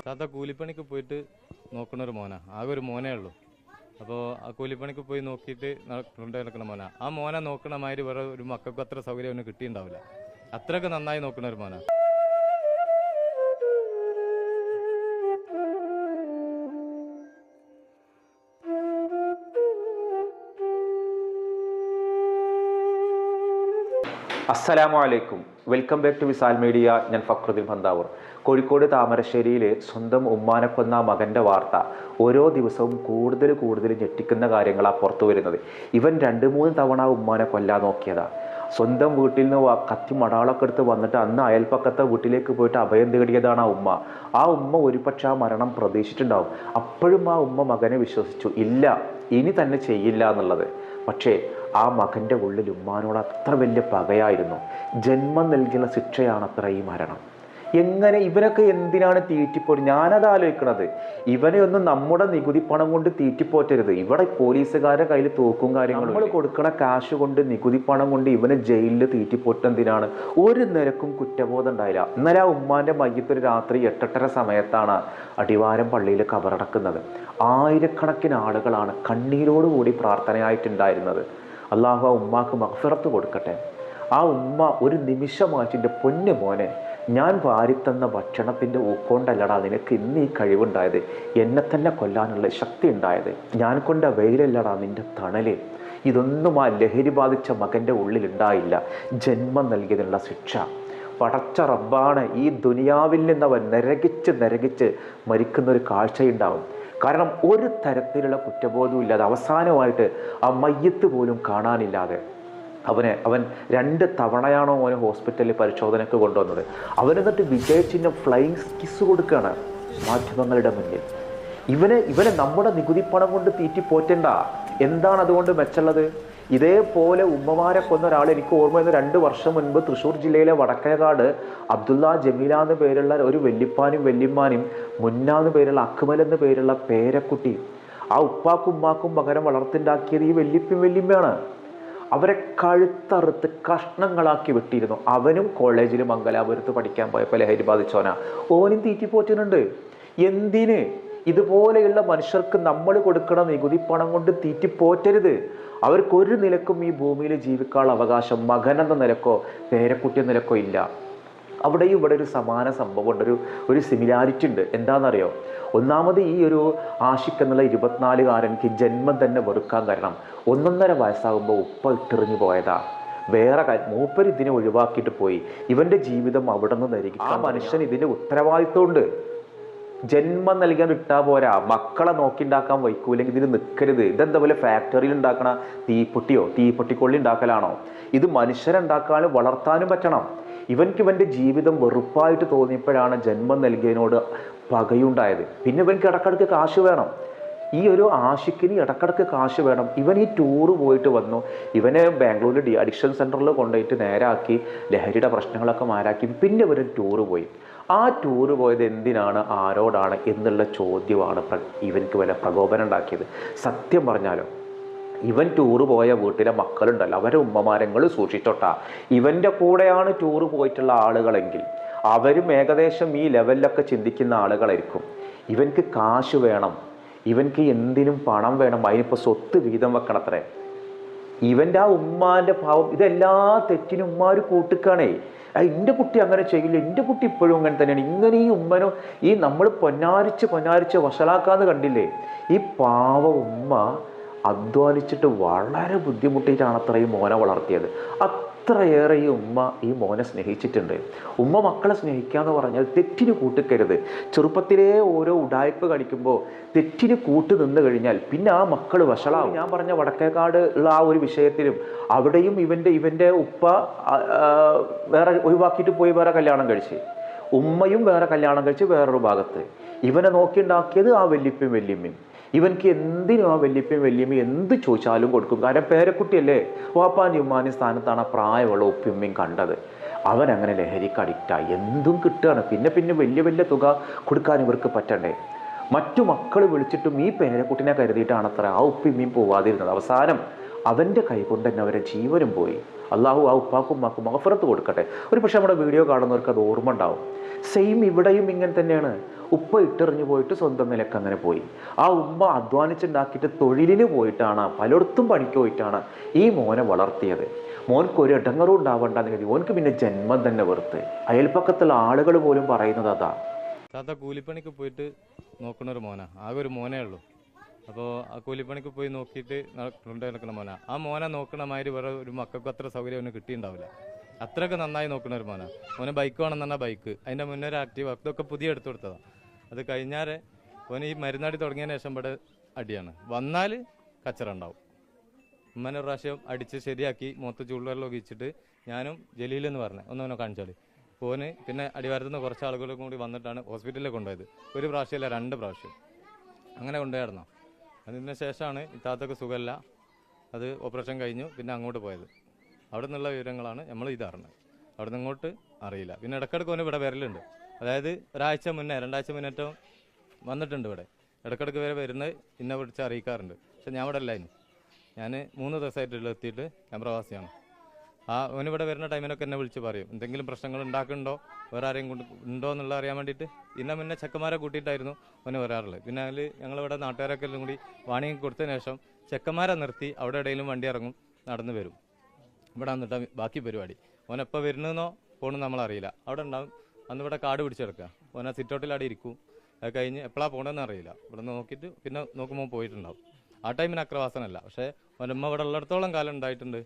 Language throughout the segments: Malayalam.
താത്ത കൂലിപ്പണിക്ക് പോയിട്ട് നോക്കണ ഒരു മോനാ, ആകെ ഒരു മോനേ ഉള്ളൂ. അപ്പോൾ ആ കൂലിപ്പണിക്ക് പോയി നോക്കിയിട്ട് കൊണ്ടു നടക്കുന്ന മോനാ. ആ മോനെ നോക്കണ മാതിരി വേറെ ഒരു മക്കൾക്കും അത്ര സൗകര്യം അവന് കിട്ടിയിട്ടുണ്ടാവില്ല. അത്രയൊക്കെ നന്നായി നോക്കണ ഒരു മോനാ. അസ്സലാമു അലൈക്കും, welcome back to Visal media. ഞാൻ ഫക്രുദ്ദീൻ ഭന്താവൂർ. കോഴിക്കോട് താമരശ്ശേരിയിൽ സ്വന്തം ഉമ്മാനെ കൊന്ന മകൻ്റെ വാർത്ത ഓരോ ദിവസവും കൂടുതൽ ഞെട്ടിക്കുന്ന കാര്യങ്ങളാണ് പുറത്തു വരുന്നത്. ഇവൻ 2-3 തവണ ഉമ്മാനെ കൊല്ലാൻ നോക്കിയതാ. സ്വന്തം വീട്ടിൽ നിന്ന് കത്തി മടാളൊക്കെ എടുത്ത് വന്നിട്ട് അന്ന് അയൽപ്പക്കത്തെ വീട്ടിലേക്ക് പോയിട്ട് അഭയം തേടിയതാണ് ആ ഉമ്മ. ആ ഉമ്മ ഒരുപക്ഷെ ആ മരണം പ്രതീക്ഷിച്ചിട്ടുണ്ടാവും. അപ്പോഴും ആ ഉമ്മ മകനെ വിശ്വസിച്ചു, ഇല്ല ഇനി തന്നെ ചെയ്യില്ല എന്നുള്ളത്. പക്ഷേ ആ മകൻ്റെ ഉള്ളിൽ ഉമ്മാനോട് അത്ര വലിയ പകയായിരുന്നു. ജന്മം നൽകിയുള്ള ശിക്ഷയാണത്ര ഈ മരണം. എങ്ങനെ ഇവനൊക്കെ എന്തിനാണ് തീറ്റിപ്പോറ്റ്? ഞാനത് ആലോചിക്കണത്, ഇവനെ ഒന്നും നമ്മുടെ നികുതി പണം കൊണ്ട് തീറ്റിപ്പോറ്റരുത്. ഇവിടെ പോലീസുകാരുടെ കയ്യിൽ തോക്കും കാര്യങ്ങളും, നമ്മൾ കൊടുക്കണ കാശ് കൊണ്ട് നികുതി പണം കൊണ്ട് ഇവനെ ജയിലിൽ തീറ്റിപ്പോറ്റെന്തിനാണ്? ഒരു നിരക്കും കുറ്റബോധം ഉണ്ടായില്ല. ഇന്നലെ ആ ഉമ്മാൻ്റെ മയ്യത്തൊരു രാത്രി 8:30 സമയത്താണ് അടിവാരം പള്ളിയിൽ കബറടക്കുന്നത്. ആയിരക്കണക്കിന് ആളുകളാണ് കണ്ണീരോടുകൂടി പ്രാർത്ഥനയായിട്ടുണ്ടായിരുന്നത്. അള്ളാഹു ആ ഉമ്മാക്ക് മഗ്ഫിറത്ത് കൊടുക്കട്ടെ. ആ ഉമ്മ ഒരു നിമിഷമായിട്ട് എൻ്റെ പൊന്നു മോനെ, ഞാൻ വാരിത്തന്ന ഭക്ഷണത്തിൻ്റെ ഊക്കൊണ്ടല്ലടാ നിനക്ക് ഇന്ന് ഈ കഴിവുണ്ടായത്, എന്നെ തന്നെ കൊല്ലാനുള്ള ശക്തി ഉണ്ടായത്, ഞാൻ കൊണ്ട വെയിലല്ലടാ നിൻ്റെ തണല്. ഇതൊന്നും ആ ലഹരി ബാധിച്ച മകൻ്റെ ഉള്ളിലുണ്ടായില്ല. ജന്മം നൽകിയതിനുള്ള ശിക്ഷ പടച്ച റബ്ബാണ്. ഈ ദുനിയാവിൽ നിന്നവൻ നരകിച്ച് മരിക്കുന്നൊരു കാഴ്ചയുണ്ടാവും. കാരണം ഒരു തരത്തിലുള്ള കുറ്റബോധവും ഇല്ലാതെ അവസാനമായിട്ട് ആ മയ്യത്ത് പോലും കാണാനില്ലാതെ അവൻ 2 തവണയാണോ അവന് ഹോസ്പിറ്റലിൽ പരിശോധനയ്ക്ക് കൊണ്ടുവന്നത്. അവനെന്നിട്ട് വിജയചിഹ്നം ഫ്ലൈയിങ് കിസ് കൊടുക്കുകയാണ് മാധ്യമങ്ങളുടെ മുന്നിൽ. ഇവനെ നമ്മുടെ നികുതി പണം കൊണ്ട് തീറ്റിപ്പോറ്റണ്ട. എന്താണ് അതുകൊണ്ട് മെച്ചുള്ളത്? ഇതേപോലെ ഉമ്മമാരെ കൊന്ന ഒരാൾ എനിക്ക് ഓർമ്മ വരുന്ന 2 വർഷം മുൻപ് തൃശ്ശൂർ ജില്ലയിലെ വടക്കേകാട് അബ്ദുള്ള ജമീല എന്ന് പേരുള്ള ഒരു വല്യപ്പാനും വല്യമ്മാനും മുന്നാന്ന് പേരുള്ള അക്മൽ എന്ന് പേരുള്ള പേരക്കുട്ടി. ആ ഉപ്പാക്കും ഉമ്മാക്കും പകരം വളർത്തുണ്ടാക്കിയത് ഈ വല്യപ്പയും വല്യമ്മയാണ്. അവരെ കഴുത്തറുത്ത് കഷ്ണങ്ങളാക്കി വെട്ടിയിരുന്നു. അവനും കോളേജിൽ മംഗലാപുരത്ത് പഠിക്കാൻ പോയപ്പോൾ ലഹരി ബാധിച്ചോനാ. ഓനും തീറ്റിപ്പോറ്റുന്നുണ്ട്. എന്തിന്? ഇതുപോലെയുള്ള മനുഷ്യർക്ക് നമ്മൾ കൊടുക്കണ നികുതി പണം കൊണ്ട് തീറ്റിപ്പോറ്റരുത്. അവർക്കൊരു നിലക്കും ഈ ഭൂമിയിൽ ജീവിക്കാനുള്ള അവകാശം മകനെന്ന നിലക്കോ പേരക്കുട്ടി എന്ന നിലക്കോ ഇല്ല. അവിടെയും ഇവിടെ ഒരു സമാന സംഭവം ഉണ്ട്, ഒരു സിമിലാരിറ്റി ഉണ്ട്. എന്താണെന്നറിയോ? ഒന്നാമത് ഈ ഒരു ആഷിഖ് എന്നുള്ള 24-കാരൻക്ക് ജന്മം തന്നെ വെറുക്കാൻ കാരണം 1.5 വയസ്സാകുമ്പോൾ ഉപ്പ ഇട്ടെറിഞ്ഞു പോയതാ. വേറെ മൂപ്പർ ഇതിനെ ഒഴിവാക്കിയിട്ട് പോയി. ഇവൻ്റെ ജീവിതം അവിടെ നിന്ന് നരിക്കും. ആ മനുഷ്യൻ ഇതിൻ്റെ ഉത്തരവാദിത്വമുണ്ട്. ജന്മം നൽകാൻ ഇട്ടാൽ പോരാ, മക്കളെ നോക്കിണ്ടാക്കാൻ വയ്ക്കൂല്ലെങ്കിൽ ഇതിന് നിൽക്കരുത്. ഇതെന്താ പോലെ ഫാക്ടറിയിൽ ഉണ്ടാക്കണ തീപ്പൊട്ടിക്കൊള്ളി ഉണ്ടാക്കലാണോ? ഇത് മനുഷ്യരുണ്ടാക്കാനും വളർത്താനും പറ്റണം. ഇവൻ്റെ ജീവിതം വെറുപ്പായിട്ട് തോന്നിയപ്പോഴാണ് ജന്മം നൽകിയതിനോട് പകയുണ്ടായത്. പിന്നെ ഇവൻക്ക് ഇടക്കിടക്ക് കാശ് വേണം. ഈ ഒരു ആഷിക്കിന് ഇടക്കിടക്ക് കാശ് വേണം. ഇവൻ ഈ ടൂറ് പോയിട്ട് വന്നു. ഇവനെ ബാംഗ്ലൂരിൽ അഡിക്ഷൻ സെൻറ്ററിൽ കൊണ്ടുപോയിട്ട് നേരാക്കി ലഹരിയുടെ പ്രശ്നങ്ങളൊക്കെ മാരാക്കി. പിന്നെ ഇവരൊരു ടൂറ് പോയി. ആ ടൂറ് പോയത് എന്തിനാണ്, ആരോടാണ് എന്നുള്ള ചോദ്യമാണ് ഇവൻക്ക് വല്ല പ്രകോപനം ഉണ്ടാക്കിയത്. സത്യം പറഞ്ഞാലോ, ഇവൻ ടൂറ് പോയ വീട്ടിലെ മക്കളുണ്ടല്ലോ, അവരെ ഉമ്മമാരങ്ങൾ സൂക്ഷിച്ചോട്ടാ. ഇവൻ്റെ കൂടെയാണ് ടൂറ് പോയിട്ടുള്ള ആളുകളെങ്കിൽ അവരും ഏകദേശം ഈ ലെവലിലൊക്കെ ചിന്തിക്കുന്ന ആളുകളായിരിക്കും. ഇവൻക്ക് കാശ് വേണം, ഇവൻക്ക് എന്തിനും പണം വേണം, അതിനിപ്പോൾ സ്വത്ത് വീതം വെക്കണത്രേ. ഇവൻ്റെ ആ ഉമ്മാൻ്റെ ഭാവം, ഇതെല്ലാ തെറ്റിനും ഉമ്മാർ കൂട്ടിക്കാണേ. എൻ്റെ കുട്ടി അങ്ങനെ ചെയ്യില്ല, എൻ്റെ കുട്ടി ഇപ്പോഴും അങ്ങനെ തന്നെയാണ്. ഇങ്ങനെ ഈ ഉമ്മനോ ഈ നമ്മൾ പൊന്നാരിച്ച് വഷളാക്കാന്ന് കണ്ടില്ലേ? ഈ പാവ ഉമ്മ അധ്വാനിച്ചിട്ട് വളരെ ബുദ്ധിമുട്ടിയിട്ടാണ് അത്രയും മോനെ വളർത്തിയത്. അത്രയേറെ ഈ ഉമ്മ ഈ മോനെ സ്നേഹിച്ചിട്ടുണ്ട്. ഉമ്മ മക്കളെ സ്നേഹിക്കുക എന്ന് പറഞ്ഞാൽ തെറ്റിന് കൂട്ടിക്കരുത്. ചെറുപ്പത്തിലേ ഓരോ ഉടായ്പ കളിക്കുമ്പോൾ തെറ്റിന് കൂട്ട് നിന്ന് കഴിഞ്ഞാൽ പിന്നെ ആ മക്കൾ വഷളാവും. ഞാൻ പറഞ്ഞ വടക്കേക്കാട് ഉള്ള ആ ഒരു വിഷയത്തിലും അവിടെയും ഇവൻ്റെ ഉപ്പ വേറെ ഒഴിവാക്കിയിട്ട് പോയി വേറെ കല്യാണം കഴിച്ച്, ഉമ്മയും വേറെ കല്യാണം കഴിച്ച് വേറൊരു ഭാഗത്ത്. ഇവനെ നോക്കിയുണ്ടാക്കിയത് ആ വല്യപ്പയും വല്യമ്മയും. ഇവൻക്ക് എന്തിനും ആ വല്യപ്പയും വല്യമ്മയും എന്ത് ചോദിച്ചാലും കൊടുക്കും. കാരണം പേരക്കുട്ടിയല്ലേ, വാപ്പാൻ്റെ ഉമ്മാൻ്റെ സ്ഥാനത്താണ് ആ പ്രായമുള്ള ഉപ്പയമ്മയും കണ്ടത്. അവനങ്ങനെ ലഹരിക്ക് അഡിക്റ്റായി. എന്തും കിട്ടുകയാണ്. പിന്നെ വലിയ തുക കൊടുക്കാൻ ഇവർക്ക് പറ്റണ്ടേ? മറ്റു മക്കൾ വിളിച്ചിട്ടും ഈ പേരക്കുട്ടിനെ കരുതിയിട്ടാണ് അത്ര ആ ഉപ്പയമ്മയും പോവാതിരുന്നത്. അവസാനം അവൻ്റെ കൈ കൊണ്ട് തന്നെ അവരെ ജീവനും പോയി. അള്ളാഹു ആ ഉപ്പാക്കും ഉമ്മാക്കും മഗ്ഫിറത്ത് കൊടുക്കട്ടെ. ഒരു പക്ഷേ നമ്മുടെ വീഡിയോ കാണുന്നവർക്ക് അത് ഓർമ്മ ഉണ്ടാവും. സെയിം ഇവിടെയും ഇങ്ങനെ തന്നെയാണ്. ഉപ്പ ഇട്ടെറിഞ്ഞു പോയിട്ട് സ്വന്തം നിലക്ക് അങ്ങനെ പോയി. ആ ഉമ്മ അധ്വാനിച്ചുണ്ടാക്കിയിട്ട് തൊഴിലിന് പോയിട്ടാണ്, പലയിടത്തും പണിക്ക് പോയിട്ടാണ് ഈ മോനെ വളർത്തിയത്. മോൻക്ക് ഒരു ഇടങ്ങറും ഉണ്ടാവണ്ടെന്ന് കരുതി ഓൻക്ക് പിന്നെ ജന്മം തന്നെ വെറുത്ത്. അയൽപ്പക്കത്തുള്ള ആളുകൾ പോലും പറയുന്നത് അതാ. താത്ത കൂലിപ്പണിക്ക് പോയിട്ട് നോക്കുന്ന ഒരു മോനാ, ആകെ ഒരു മോനേ ഉള്ളൂ. അപ്പോൾ ആ കൂലിപ്പണിക്ക് പോയി നോക്കിയിട്ട് നടക്കുന്ന മോനാ. ആ മോനെ നോക്കണ മാതിരി വേറെ ഒരു മക്കൾക്കും അത്ര സൗകര്യം അവന് കിട്ടിയിട്ടുണ്ടാവില്ല. അത്രയൊക്കെ നന്നായി നോക്കുന്ന ഒരു മോനാ. മോനെ ബൈക്ക് വേണമെന്ന് പറഞ്ഞാൽ ബൈക്ക്, അതിൻ്റെ മുന്നേ ഒരു ആക്റ്റീവ്, അതൊക്കെ പുതിയ എടുത്തു കൊടുത്തതാണ്. അത് കഴിഞ്ഞാൽ ഓന് ഈ മരുന്നടി തുടങ്ങിയതിന് ശേഷം ഇവിടെ അടിയാണ്. വന്നാൽ കച്ചറ ഉണ്ടാവും. ഉമ്മനെ ഒരു പ്രാവശ്യം അടിച്ച് ശരിയാക്കി മുഖത്ത് ചൂടുവെള്ളം ഒഴിച്ചിട്ട് ഞാനും ജലീലെന്ന് പറഞ്ഞത് ഒന്നവനെ കാണിച്ചാൽ ഓന് പിന്നെ അടിവാരത്തുനിന്ന് കുറച്ച് ആളുകളും കൂടി വന്നിട്ടാണ് ഹോസ്പിറ്റലിൽ കൊണ്ടുപോയത്. ഒരു പ്രാവശ്യമല്ല 2 പ്രാവശ്യം അങ്ങനെ കൊണ്ടുപോയിരുന്നു. അതിന് ശേഷമാണ് ഇത്താത്തൊക്കെ സുഖമല്ല, അത് ഓപ്പറേഷൻ കഴിഞ്ഞു പിന്നെ അങ്ങോട്ട് പോയത്. അവിടെ നിന്നുള്ള വിവരങ്ങളാണ് നമ്മൾ ഇതറിഞ്ഞത്. അവിടെ നിന്ന് ഇങ്ങോട്ട് അറിയില്ല. പിന്നെ ഇടയ്ക്കിടയ്ക്ക് ഓന് ഇവിടെ വരലുണ്ട്. അതായത് ഒരാഴ്ച മുന്നേ 2 ആഴ്ച മുന്നേറ്റവും വന്നിട്ടുണ്ട് ഇവിടെ. ഇടയ്ക്കിടയ്ക്ക് വരെ വരുന്നത് ഇന്നെ വിളിച്ച് അറിയിക്കാറുണ്ട്. പക്ഷെ ഞാൻ ഇവിടെ അല്ലായിരുന്നു. ഞാൻ 3 ദിവസമായിട്ട് എത്തിയിട്ട് ഞാൻ പ്രവാസിയാണ്. ഓനിവിടെ വരുന്ന ടൈമിനൊക്കെ എന്നെ വിളിച്ച് പറയും എന്തെങ്കിലും പ്രശ്നങ്ങൾ ഉണ്ടാക്കുന്നുണ്ടോ, വേറെ ആരെയും കൊണ്ട് ഉണ്ടോ എന്നുള്ള അറിയാൻ വേണ്ടിയിട്ട്. ഇന്ന മുന്നേ ചെക്കന്മാരെ കൂട്ടിയിട്ടായിരുന്നു ഓന് വരാറുള്ളത്. പിന്നെ അതിൽ ഞങ്ങളിവിടെ നാട്ടുകാരൊക്കെ എല്ലാം കൂടി വാണിംഗ് കൊടുത്തതിന് ശേഷം ചെക്കന്മാരെ നിർത്തി അവിടെ എവിടെയെങ്കിലും വണ്ടി ഇറങ്ങും, നടന്നു വരും. ഇവിടെ വന്നിട്ട് ബാക്കി പരിപാടി. ഓനെപ്പോൾ വരുന്നതെന്നോ പോകണമെന്ന് നമ്മളറിയില്ല. അവിടെ ഉണ്ടാവും. അന്ന് ഇവിടെ കാട് പിടിച്ചെടുക്കുക. ഓനെ സിറ്റൗട്ടിൽ അവിടെ ഇരിക്കും. അത് കഴിഞ്ഞ് എപ്പോഴാണ് പോകണമെന്ന് അറിയില്ല. ഇവിടെ നിന്ന് നോക്കിയിട്ട് പിന്നെ നോക്കുമ്പോൾ പോയിട്ടുണ്ടാവും. ആ ടൈമിന് അക്രവാസനല്ല. പക്ഷേ ഒരമ്മ ഇവിടെ ഉള്ളിടത്തോളം കാലം ഉണ്ടായിട്ടുണ്ട്.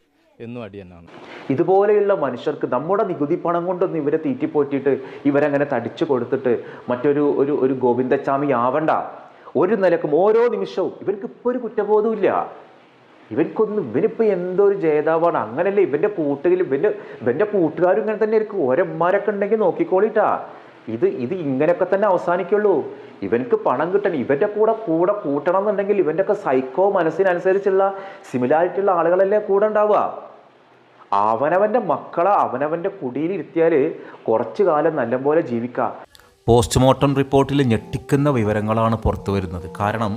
എന്നും അടി തന്നെയാണ്. ഇതുപോലെയുള്ള മനുഷ്യർക്ക് നമ്മുടെ നികുതി പണം കൊണ്ടൊന്നും ഇവരെ തീറ്റിപ്പോറ്റിയിട്ട് ഇവരങ്ങനെ തടിച്ചു കൊടുത്തിട്ട് മറ്റൊരു ഒരു ഒരു ഗോവിന്ദച്ചാമി ആവണ്ട. ഒരു നിലക്കും ഓരോ നിമിഷവും ഇവർക്ക് ഇപ്പോൾ ഒരു കുറ്റബോധമില്ല. ഇവനിപ്പോൾ എന്തോ ഒരു ജേതാവാണ്. അങ്ങനല്ലേ ഇവൻ്റെ കൂട്ടുകാരും ഇവൻ്റെ കൂട്ടുകാരും ഇങ്ങനെ തന്നെ ആയിരിക്കും. ഓരന്മാരൊക്കെ ഉണ്ടെങ്കിൽ നോക്കിക്കോളിട്ടാ. ഇത് ഇങ്ങനെയൊക്കെ തന്നെ അവസാനിക്കുള്ളൂ. ഇവനക്ക് പണം കിട്ടണം, ഇവൻ്റെ കൂടെ കൂട്ടണം എന്നുണ്ടെങ്കിൽ ഇവൻ്റെ ഒക്കെ സൈക്കോ മനസ്സിനനുസരിച്ചുള്ള സിമിലാരിറ്റി ഉള്ള ആളുകളല്ലേ കൂടെ ഉണ്ടാവുക. അവനവൻ്റെ മക്കളെ അവനവൻ്റെ കുടിയിലിരുത്തിയാൽ കുറച്ചു കാലം നല്ലപോലെ ജീവിക്കാം. പോസ്റ്റ്മോർട്ടം റിപ്പോർട്ടിൽ ഞെട്ടിക്കുന്ന വിവരങ്ങളാണ് പുറത്തു വരുന്നത്. കാരണം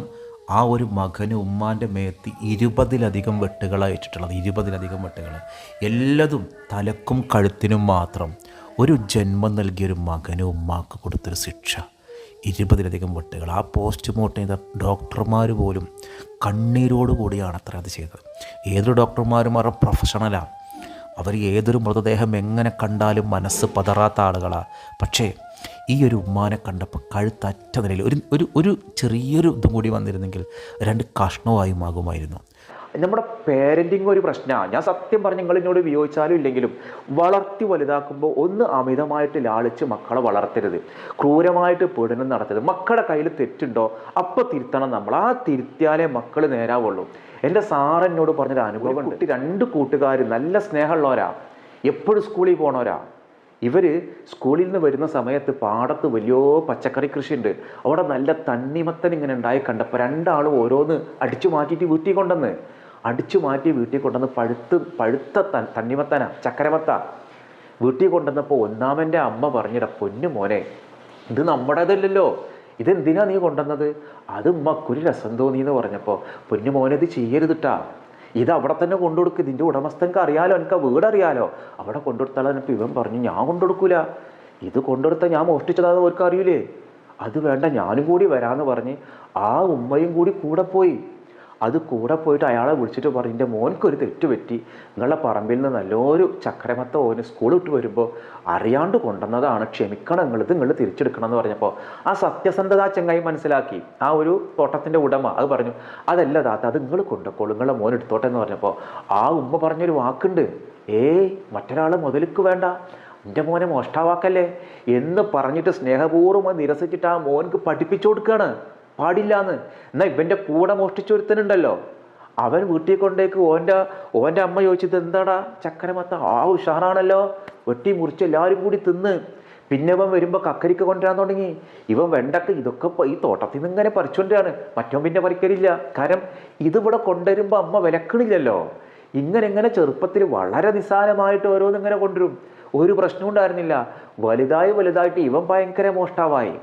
ആ ഒരു മകന് ഉമ്മാൻ്റെ മേത്ത് 20ലധികം വെട്ടുകളായിട്ടുള്ളത്. 20ലധികം വെട്ടുകൾ, എല്ലാതും തലക്കും കഴുത്തിനും മാത്രം. ഒരു ജന്മം നൽകിയൊരു മകന് ഉമ്മാക്ക് കൊടുത്തൊരു ശിക്ഷ, 20ലധികം വെട്ടുകൾ. ആ പോസ്റ്റ്മോർട്ടം ചെയ്ത ഡോക്ടർമാർ പോലും കണ്ണീരോടുകൂടിയാണ് അത്ര അത് ചെയ്തത്. ഏതൊരു ഡോക്ടർമാരും അവരുടെ പ്രൊഫഷണലാണ്. അവർ ഏതൊരു മൃതദേഹം എങ്ങനെ കണ്ടാലും മനസ്സ് പതറാത്ത ആളുകളാണ്. പക്ഷേ ഈ ഒരു ഉമ്മാനെ കണ്ടപ്പോൾ കഴുത്തറ്റ നിലയിൽ ഒരു ചെറിയൊരു ഇതും കൂടി വന്നിരുന്നെങ്കിൽ 2 കഷ്ണവുമായി ആകുമായിരുന്നു. നമ്മുടെ പേരൻറ്റിങ് ഒരു പ്രശ്നമാണ്. ഞാൻ സത്യം പറഞ്ഞ് നിങ്ങൾ എന്നോട് വിയോജിച്ചാലും ഇല്ലെങ്കിലും വളർത്തി വലുതാക്കുമ്പോൾ ഒന്ന് അമിതമായിട്ട് ലാളിച്ച് മക്കളെ വളർത്തരുത്. ക്രൂരമായിട്ട് പീഡനം നടത്തരുത്. മക്കളുടെ കയ്യിൽ തെറ്റുണ്ടോ അപ്പോൾ തിരുത്തണം നമ്മൾ. ആ തിരുത്തിയാലേ മക്കൾ നേരാവുള്ളൂ. എൻ്റെ സാറെന്നോട് പറഞ്ഞൊരു അനുഭവം ഉണ്ട്. 2 കൂട്ടുകാർ നല്ല സ്നേഹമുള്ളവരാ, എപ്പോഴും സ്കൂളിൽ പോണവരാ. ഇവർ സ്കൂളിൽ നിന്ന് വരുന്ന സമയത്ത് പാടത്ത് വലിയ പച്ചക്കറി കൃഷിയുണ്ട്. അവിടെ നല്ല തണ്ണിമത്തൻ ഇങ്ങനെ ഉണ്ടായി കണ്ടപ്പോൾ 2 ആളും ഓരോന്ന് അടിച്ചു മാറ്റിയിട്ട് വീട്ടിൽ കൊണ്ടുവന്ന് പഴുത്ത തണ്ണിമത്തനാ, ചക്കരമത്ത വീട്ടിൽ കൊണ്ടുവന്നപ്പോൾ ഒന്നാമൻ്റെ അമ്മ പറഞ്ഞിട പൊന്നു മോനെ, ഇത് നമ്മുടേതല്ലല്ലോ, ഇതെന്തിനാ നീ കൊണ്ടുവന്നത്? അത് ഉമ്മക്കൊരു രസം തോന്നിയെന്ന് പറഞ്ഞപ്പോൾ പൊന്നു മോനെ ഇത് ചെയ്യരുതിട്ടാ, ഇത് അവിടെ തന്നെ കൊണ്ടുകൊടുക്കുക, ഇതിൻ്റെ ഉടമസ്ഥനക്ക് അറിയാലോ, എനിക്ക് വീടറിയാലോ, അവിടെ കൊണ്ടുകൊടുത്താലപ്പോൾ ഇവൻ പറഞ്ഞു ഞാൻ കൊണ്ടുകൊടുക്കൂല, ഇത് കൊണ്ടുകൊടുത്താൽ ഞാൻ മോഷ്ടിച്ചതാണെന്ന് അവർക്ക് അറിയൂലേ, അത് വേണ്ട ഞാനും കൂടി വരാമെന്ന് പറഞ്ഞ് ആ ഉമ്മയും കൂടെ പോയി. അത് കൂടെ പോയിട്ട് അയാളെ വിളിച്ചിട്ട് പറഞ്ഞു എൻ്റെ മോൻക്കൊരു തെറ്റ് പറ്റി, നിങ്ങളുടെ പറമ്പിൽ നിന്ന് നല്ലൊരു ചക്കരമത്ത ഓന് സ്കൂൾ വിട്ട് വരുമ്പോൾ അറിയാണ്ട് കൊണ്ടുവന്നതാണ്, ക്ഷമിക്കണം, നിങ്ങൾ തിരിച്ചെടുക്കണം എന്ന് പറഞ്ഞപ്പോൾ ആ സത്യസന്ധത ചങ്ങായി മനസ്സിലാക്കി. ആ ഒരു തോട്ടത്തിൻ്റെ ഉടമ അത് പറഞ്ഞു അതല്ല താത്ത, അത് നിങ്ങൾ കൊണ്ടുപോളൂ, നിങ്ങളുടെ മോൻ എടുത്തോട്ടെ എന്ന് പറഞ്ഞപ്പോൾ ആ ഉമ്മ പറഞ്ഞൊരു വാക്കുണ്ട്, മറ്റൊരാൾ മുതലിക്ക് വേണ്ട, എൻ്റെ മോനെ മോഷ്ടാവാക്കല്ലേ എന്ന് പറഞ്ഞിട്ട് സ്നേഹപൂർവ്വം നിരസിച്ചിട്ട് ആ മോൻക്ക് പഠിപ്പിച്ചു കൊടുക്കുകയാണ്, പാടില്ലാന്ന്. എന്നാൽ ഇവൻ്റെ കൂടെ മോഷ്ടിച്ചൊരുത്തനുണ്ടല്ലോ, അവൻ വീട്ടിൽ കൊണ്ടേക്ക് ഓൻ്റെ അമ്മ ചോദിച്ചത് എന്താടാ ചക്കരമത്ത, ഉഷാറാണല്ലോ, വെട്ടി മുറിച്ച് എല്ലാവരും കൂടി തിന്ന്. പിന്നെ ഇവൻ വരുമ്പോൾ കക്കരിക്ക കൊണ്ടുവരാൻ തുടങ്ങി. ഇവൻ വെണ്ടക്ക ഇതൊക്കെ ഈ തോട്ടത്തിൽ നിന്ന് ഇങ്ങനെ പറിച്ചുകൊണ്ടാണ്, മറ്റോ പിന്നെ പറിക്കലില്ല. കാരണം ഇതിവിടെ കൊണ്ടുവരുമ്പോൾ അമ്മ വിലക്കണില്ലല്ലോ. ഇങ്ങനെ ചെറുപ്പത്തിൽ വളരെ നിസ്സാരമായിട്ട് ഓരോന്നിങ്ങനെ കൊണ്ടുവരും, ഒരു പ്രശ്നം ഉണ്ടായിരുന്നില്ല. വലുതായിട്ട് ഇവൻ ഭയങ്കര മോഷ്ടാവായി.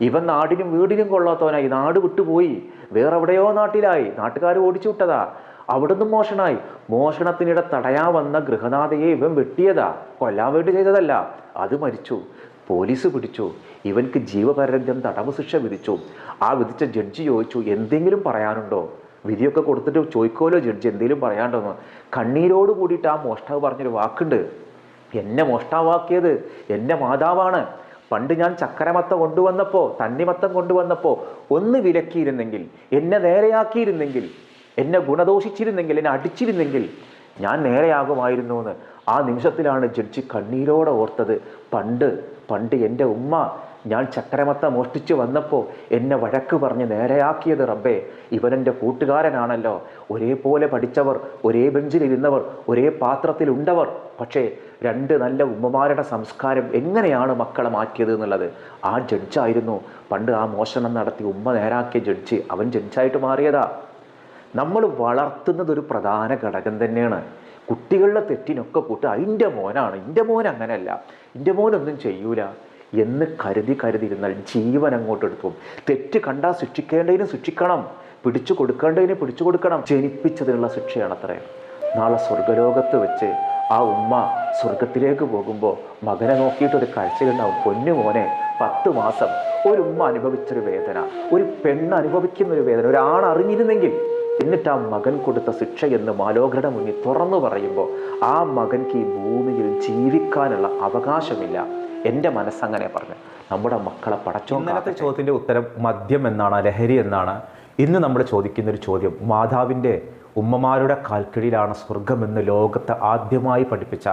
ഇവൻ നാടിനും വീടിനും കൊള്ളാത്തവനായി, നാട് വിട്ടുപോയി, വേറെ എവിടെയോ നാട്ടിലായി, നാട്ടുകാർ ഓടിച്ചു വിട്ടതാ. അവിടുന്ന് മോഷണമായി. മോഷണത്തിനിടെ തടയാൻ വന്ന ഗൃഹനാഥയെ ഇവൻ വെട്ടിയതാ, കൊല്ലാൻ വേണ്ടി ചെയ്തതല്ല. അത് മരിച്ചു, പോലീസ് പിടിച്ചു, ഇവൻക്ക് ജീവപര്യന്തം തടവ് ശിക്ഷ വിധിച്ചു. ആ വിധിച്ച ജഡ്ജി ചോദിച്ചു, എന്തെങ്കിലും പറയാനുണ്ടോ? വിധിയൊക്കെ കൊടുത്തിട്ട് ചോദിക്കുമല്ലോ ജഡ്ജി, എന്തെങ്കിലും പറയാനുണ്ടോന്ന്. കണ്ണീരോട് കൂടിയിട്ട് ആ മോഷ്ടാവ് പറഞ്ഞൊരു വാക്കുണ്ട്, എന്നെ മോഷ്ടാവാക്കിയത് എൻ്റെ മാതാവാണ്. പണ്ട് ഞാൻ ചക്കരമത്ത കൊണ്ടുവന്നപ്പോൾ, തണ്ണിമത്തം കൊണ്ടുവന്നപ്പോൾ ഒന്ന് വിലക്കിയിരുന്നെങ്കിൽ, എന്നെ നേരെയാക്കിയിരുന്നെങ്കിൽ, എന്നെ ഗുണദോഷിച്ചിരുന്നെങ്കിൽ, എന്നെ അടിച്ചിരുന്നെങ്കിൽ ഞാൻ നേരെയാകുമായിരുന്നു എന്ന് ആ നിമിഷത്തിലാണ് ജഡ്ജി കണ്ണീരോടെ ഓർത്തത്. പണ്ട് എൻ്റെ ഉമ്മ ഞാൻ ചക്കരമത്ത മോഷ്ടിച്ച് വന്നപ്പോൾ എന്നെ വഴക്ക് പറഞ്ഞ് നേരെയാക്കിയത് റബ്ബേ, ഇവനെൻ്റെ കൂട്ടുകാരനാണല്ലോ, ഒരേപോലെ പഠിച്ചവർ, ഒരേ ബെഞ്ചിലിരുന്നവർ, ഒരേ പാത്രത്തിലുണ്ടവർ, പക്ഷേ രണ്ട് നല്ല ഉമ്മമാരുടെ സംസ്കാരം എങ്ങനെയാണ് മക്കളെ മാറ്റിയത് എന്നുള്ളത് ആ ജഡ്ജായിരുന്നു. പണ്ട് ആ മോഷണം നടത്തി ഉമ്മ നേരാക്കിയ ജഡ്ജി, അവൻ ജഡ്ജായിട്ട് മാറിയതാ. നമ്മൾ വളർത്തുന്നത് ഒരു പ്രധാന ഘടകം തന്നെയാണ്. കുട്ടികളുടെ തെറ്റിനൊക്കെ കൂട്ട് അതിൻ്റെ മോനാണ്, എൻ്റെ മോൻ അങ്ങനെയല്ല, എൻ്റെ മോനൊന്നും ചെയ്യൂല എന്ന് കരുതിയിരുന്നാൽ ജീവൻ അങ്ങോട്ട് എടുക്കും. തെറ്റ് കണ്ടാൽ ശിക്ഷിക്കേണ്ടതിന് ശിക്ഷിക്കണം, പിടിച്ചു കൊടുക്കേണ്ടതിന് പിടിച്ചു കൊടുക്കണം. ജനിപ്പിച്ചതിനുള്ള ശിക്ഷയാണ് അത്രേ. നാളെ സ്വർഗലോകത്ത് വെച്ച് ആ ഉമ്മ സ്വർഗത്തിലേക്ക് പോകുമ്പോൾ മകനെ നോക്കിയിട്ടൊരു കാഴ്ചയുണ്ടാവും, പൊന്നു മോനെ 10 മാസം ഒരു ഉമ്മ അനുഭവിച്ചൊരു വേദന, ഒരു പെണ്ണ് അനുഭവിക്കുന്നൊരു വേദന ഒരാൺ അറിഞ്ഞിരുന്നെങ്കിൽ, എന്നിട്ട് ആ മകൻ കൊടുത്ത ശിക്ഷ എന്ന് മാലോകരുടെ മുന്നിൽ തുറന്നു പറയുമ്പോൾ ആ മകൻക്ക് ഈ ഭൂമിയിൽ ജീവിക്കാനുള്ള അവകാശമില്ല. എൻ്റെ മനസ്സങ്ങനെ പറഞ്ഞു. നമ്മുടെ മക്കളെ പടച്ചോ. ഇന്നലത്തെ ചോദ്യത്തിൻ്റെ ഉത്തരം മദ്യം എന്നാണ്, ലഹരി എന്നാണ്. ഇന്ന് നമ്മൾ ചോദിക്കുന്നൊരു ചോദ്യം, മാതാവിൻ്റെ ഉമ്മമാരുടെ കാൽക്കീഴിലാണ് സ്വർഗമെന്ന് ലോകത്തെ ആദ്യമായി പഠിപ്പിച്ച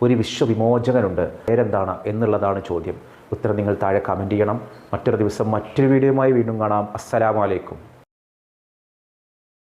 ഒരു വിശ്വവിമോചകനുണ്ട്, പേരെന്താണ് എന്നുള്ളതാണ് ചോദ്യം. ഉത്തരം നിങ്ങൾ താഴെ കമൻറ്റ് ചെയ്യണം. മറ്റൊരു ദിവസം മറ്റൊരു വീഡിയോയുമായി വീണ്ടും കാണാം. അസ്സലാമു അലൈക്കും.